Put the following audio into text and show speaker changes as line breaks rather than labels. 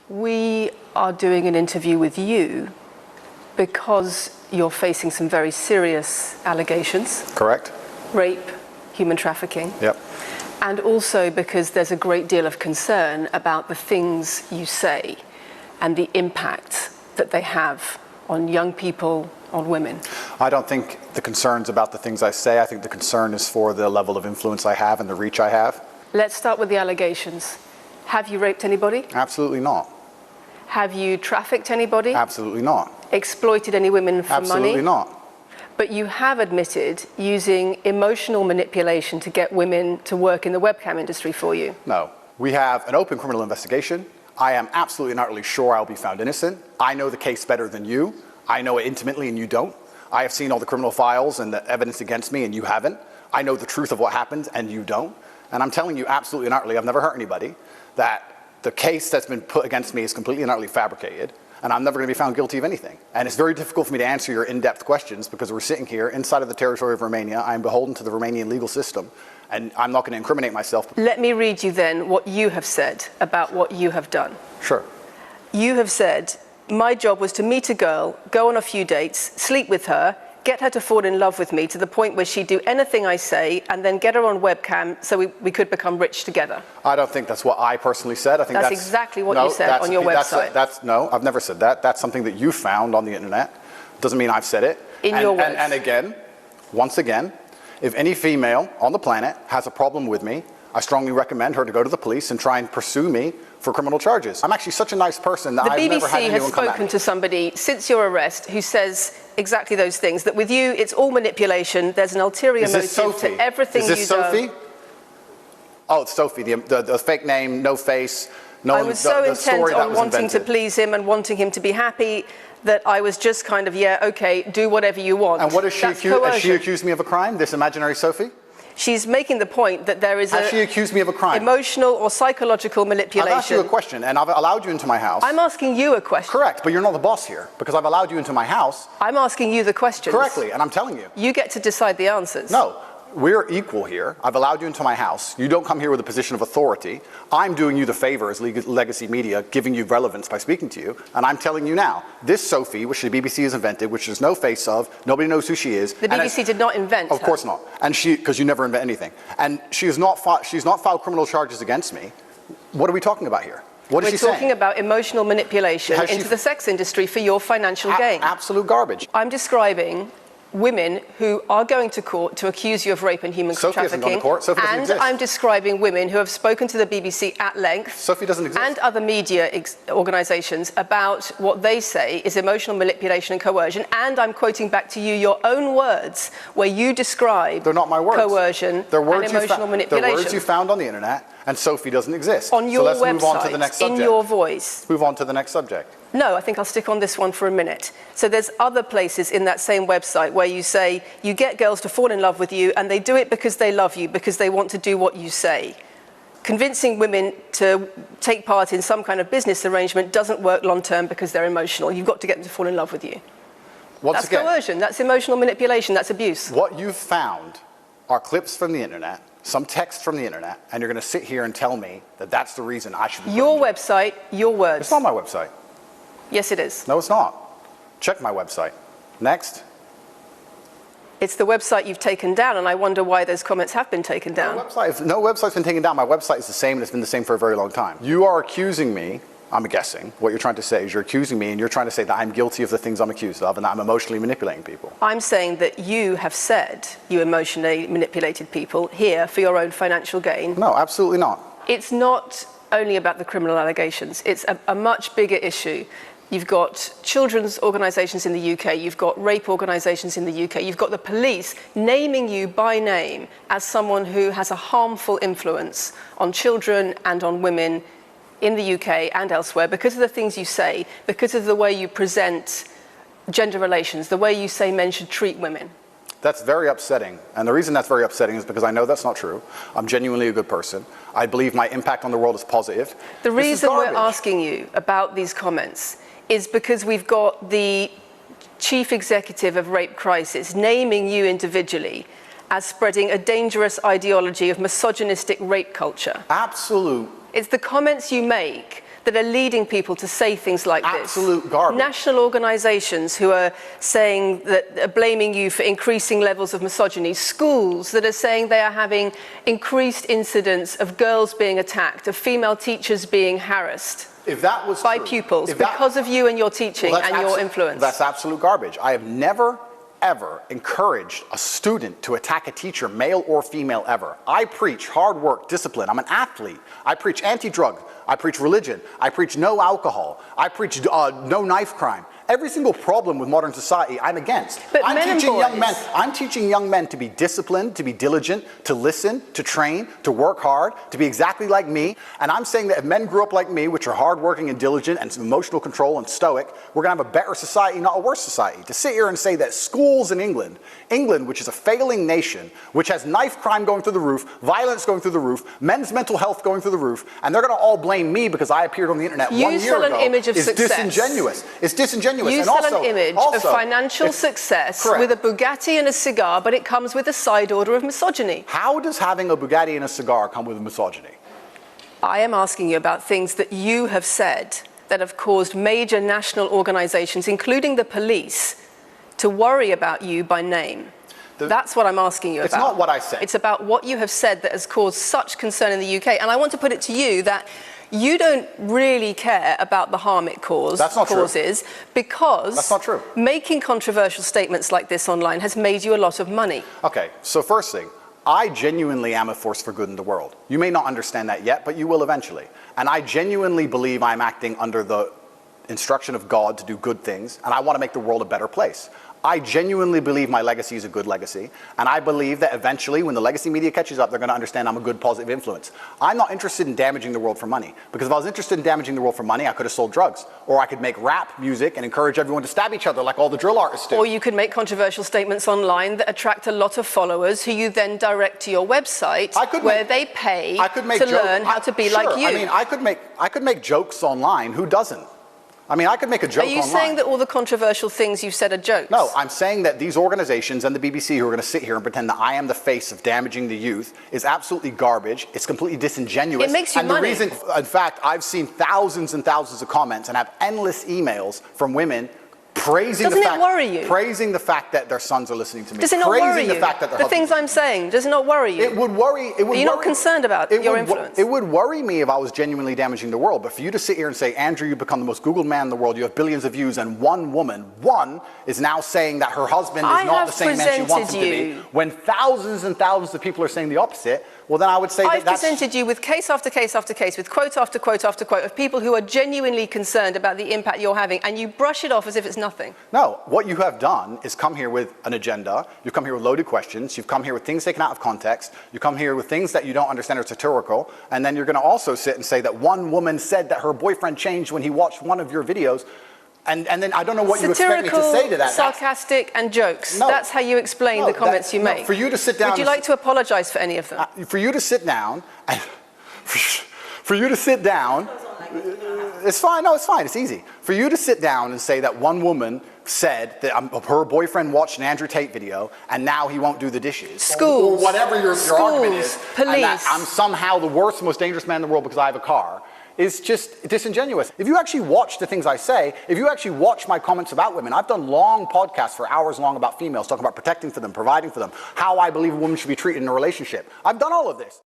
We are doing an interview with you because you're facing some very serious allegations.
Correct.
Rape, human trafficking.
Yep.
And also because there's a great deal of concern about the things you say and the impact that they have on young people, on women.
I don't think the concern's about the things I say. I think the concern is for the level of influence I have and the reach I have.
Let's start with the allegations. Have you raped anybody?
Absolutely not.
Have you trafficked anybody?
Absolutely not.
Exploited any women for money?
Absolutely not.
But you have admitted using emotional manipulation to get women to work in the webcam industry for you.
No. We have an open criminal investigation. I am absolutely and utterly sure I'll be found innocent. I know the case better than you. I know it intimately and you don't. I have seen all the criminal files and the evidence against me and you haven't. I know the truth of what happened and you don't. And I'm telling you absolutely and utterly, I've never hurt anybody, that the case that's been put against me is completely and utterly fabricated. And I'm never going to be found guilty of anything. And it's very difficult for me to answer your in-depth questions because we're sitting here inside of the territory of Romania. I'm beholden to the Romanian legal system, and I'm not going to incriminate myself.
Let me read you then what you have said about what you have done.
Sure.
You have said, my job was to meet a girl, go on a few dates, sleep with her, get her to fall in love with me to the point where she'd do anything I say, and then get her on webcam so we could become rich together. I
don't think that's what I personally said. I think
that's exactly what you said on your website.
No, I've never said that. That's something that you found on the internet. Doesn't mean I've said it.
In your words.
And again, once again, if any female on the planet has a problem with me, I strongly recommend her to go to the police and try and pursue me for criminal charges. I'm actually such a nice person that I've never had anyone come at me.
The BBC has spoken to somebody since your arrest who says exactly those things, that with you it's all manipulation, there's an ulterior motive to everything you do.
Is this Sophie? Oh, it's Sophie, the fake name, no face.
I was so intent on wanting to please him and wanting him to be happy that I was just kind of, yeah, okay, do whatever you want.
And what is she accused? Has she accused me of a crime, this imaginary Sophie?
She's making the point that there is
Has she accused me of a crime?
Emotional or psychological manipulation.
I've asked you a question and I've allowed you into my house.
I'm asking you a question.
Correct, but you're not the boss here because I've allowed you into my house.
I'm asking you the questions.
Correctly, and I'm telling you.
You get to decide the answers.
No. We're equal here. I've allowed you into my house. You don't come here with a position of authority. I'm doing you the favor as legacy media, giving you relevance by speaking to you. And I'm telling you now, this Sophie, which the BBC has invented, which there's no face of, nobody knows who she is.
The BBC did not invent her.
Of course not. And because you never invent anything. And she's not filed criminal charges against me. What are we talking about here? What is she saying?
We're talking about emotional manipulation into the sex industry for your financial gain.
Absolute garbage.
I'm describing women who are going to court to accuse you of rape and human trafficking, and I'm describing women who have spoken to the BBC at length
Sophie doesn't exist.
and other media organisations about what they say is emotional manipulation and coercion, and I'm quoting back to you your own words where you describe
They're not my words.
Coercion and emotional manipulation.
They're words you found on the internet, and Sophie doesn't exist.
On your
so let's
website,
move on to the next subject.
in your voice.
Move on to the next subject.
No, I think I'll stick on this one for a minute. So there's other places in that same website where you say you get girls to fall in love with you and they do it because they love you, because they want to do what you say. Convincing women to take part in some kind of business arrangement doesn't work long term because they're emotional. You've got to get them to fall in love with you. That's coercion, that's emotional manipulation, that's abuse.
What you've found are clips from the internet, some text from the internet, and you're going to sit here and tell me that that's the reason I should be
Your website, your words.
It's not my website.
Yes, it is.
No, it's not. Check my website. Next.
It's the website you've taken down, and I wonder why those comments have been taken down.
No website's been taken down. My website is the same, and it's been the same for a very long time. You are accusing me, I'm guessing, what you're trying to say is you're accusing me, and you're trying to say that I'm guilty of the things I'm accused of, and that I'm emotionally manipulating people.
I'm saying that you have said you emotionally manipulated people here for your own financial gain.
No, absolutely not.
It's not only about the criminal allegations. It's a much bigger issue. You've got children's organisations in the UK, you've got rape organisations in the UK, you've got the police naming you by name as someone who has a harmful influence on children and on women in the UK and elsewhere because of the things you say, because of the way you present gender relations, the way you say men should treat women.
That's very upsetting. And the reason that's very upsetting is because I know that's not true. I'm genuinely a good person. I believe my impact on the world is positive.
The reason we're asking you about these comments is because we've got the chief executive of Rape Crisis naming you individually as spreading a dangerous ideology of misogynistic rape culture.
Absolute.
It's the comments you make that are leading people to say things like this.
Absolute garbage.
National organisations who are saying that are blaming you for increasing levels of misogyny. Schools that are saying they are having increased incidents of girls being attacked, of female teachers being harassed.
If that was
by
true,
pupils because of you and your teaching and your influence.
That's absolute garbage. I have never, ever encouraged a student to attack a teacher, male or female, ever. I preach hard work, discipline. I'm an athlete. I preach anti-drug. I preach religion. I preach no alcohol. I preach no knife crime. Every single problem with modern society, I'm against.
But
I'm teaching young men to be disciplined, to be diligent, to listen, to train, to work hard, to be exactly like me. And I'm saying that if men grew up like me, which are hardworking and diligent and some emotional control and stoic, we're going to have a better society, not a worse society. To sit here and say that schools in England, which is a failing nation, which has knife crime going through the roof, violence going through the roof, men's mental health going through the roof, and they're going to all blame me because I appeared on the internet 1 year ago.
You sell an image of success.
Disingenuous. It's disingenuous.
You sell an image of financial success with a Bugatti and a cigar, but it comes with a side order of misogyny.
How does having a Bugatti and a cigar come with misogyny?
I am asking you about things that you have said that have caused major national organisations, including the police, to worry about you by name. That's what I'm asking you about.
It's not what I said.
It's about what you have said that has caused such concern in the UK. And I want to put it to you that you don't really care about the harm it causes because
that's not true.
Making controversial statements like this online has made you a lot of money.
Okay, so first thing, I genuinely am a force for good in the world. You may not understand that yet, but you will eventually. And I genuinely believe I'm acting under the instruction of God to do good things, and I want to make the world a better place. I genuinely believe my legacy is a good legacy, and I believe that eventually, when the legacy media catches up, they're going to understand I'm a good, positive influence. I'm not interested in damaging the world for money, because if I was interested in damaging the world for money, I could have sold drugs, or I could make rap music and encourage everyone to stab each other like all the drill artists do.
Or you could make controversial statements online that attract a lot of followers who you then direct to your website where they pay to learn how to be like you.
I mean, I could make jokes online. Who doesn't? I mean, I could make a joke online.
Are you saying that all the controversial things you've said are jokes?
No, I'm saying that these organizations and the BBC who are going to sit here and pretend that I am the face of damaging the youth is absolutely garbage. It's completely disingenuous.
It makes you money.
And the reason, in fact, I've seen thousands and thousands of comments and have endless emails from women praising praising the fact that their sons are listening to me.
Does it not worry you?
The fact that
the things I'm saying, does it not worry you?
It would worry. Are you
not concerned about your influence?
It would worry me if I was genuinely damaging the world. But for you to sit here and say, Andrew, you've become the most Googled man in the world, you have billions of views, and one woman, is now saying that her husband is not the same man she wants him to be, when thousands and thousands of people are saying the opposite, well then I would say
I've presented you with case after case after case, with quote after quote after quote of people who are genuinely concerned about the impact you're having, and you brush it off as if it's nothing.
No, what you have done is come here with an agenda, you've come here with loaded questions, you've come here with things taken out of context, you come here with things that you don't understand are satirical, and then you're going to also sit and say that one woman said that her boyfriend changed when he watched one of your videos. And then I don't know what you expect me to say to that.
Sarcastic and jokes. No, that's how you explain the comments you make.
For you to sit down.
Would you like to apologize for any of them?
For you to sit down, it's fine. No, it's fine. It's easy. For you to sit down and say that one woman said that her boyfriend watched an Andrew Tate video and now he won't do the dishes.
Schools.
Or whatever your argument is.
Police.
And that I'm somehow the worst, most dangerous man in the world because I have a car. Is just disingenuous. If you actually watch the things I say, if you actually watch my comments about women, I've done long podcasts for hours long about females, talking about protecting for them, providing for them, how I believe a woman should be treated in a relationship. I've done all of this.